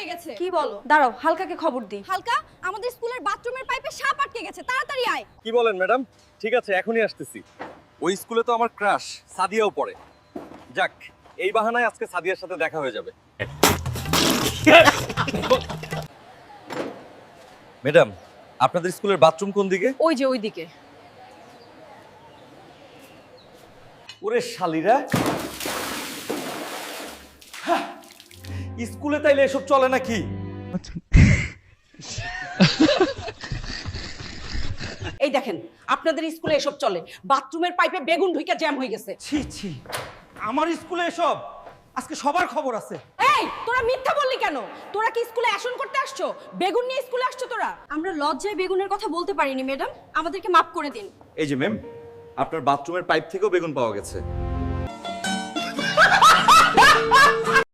আটকে গেছে। কি বলো? দাঁড়াও, হালকাকে খবর দিই। হালকা, আমাদের স্কুলের বাথরুমের পাইপে সাপ আটকে গেছে, তাড়াতাড়ি আয়। কি বলেন ম্যাডাম? ঠিক আছে, এখনই আসতেছি। ওই স্কুলে তো আমার ক্রাশ সাদিয়াও পড়ে। যাক, এই বাহানায় আজকে সাদিয়ার সাথে দেখা হয়ে যাবে। ম্যাডাম, আপনাদের স্কুলের বাথরুম কোন দিকে? ওই যে ওইদিকে। ওরে শালিরা, হ্যাঁ, স্কুলে তাইলে এসব চলে নাকি? এই দেখেন, আপনাদের স্কুলে এসব চলে। বাথরুমের পাইপে বেগুন ঢুকে জ্যাম হয়ে গেছে। ছি ছি, আমার স্কুলে এসব? আজকে সবার খবর আছে। এই, তোরা মিথ্যা বললি কেন? তোরা কি স্কুলে অ্যাকশন করতে আসছো? বেগুন নিয়ে স্কুলে আসছো তোরা? আমরা লজ্জায় বেগুনের কথা বলতে পারিনি ম্যাডাম, আমাদেরকে মাফ করে দিন। এই যে ম্যাম, আপনার বাথরুমের পাইপ থেকেও বেগুন পাওয়া গেছে।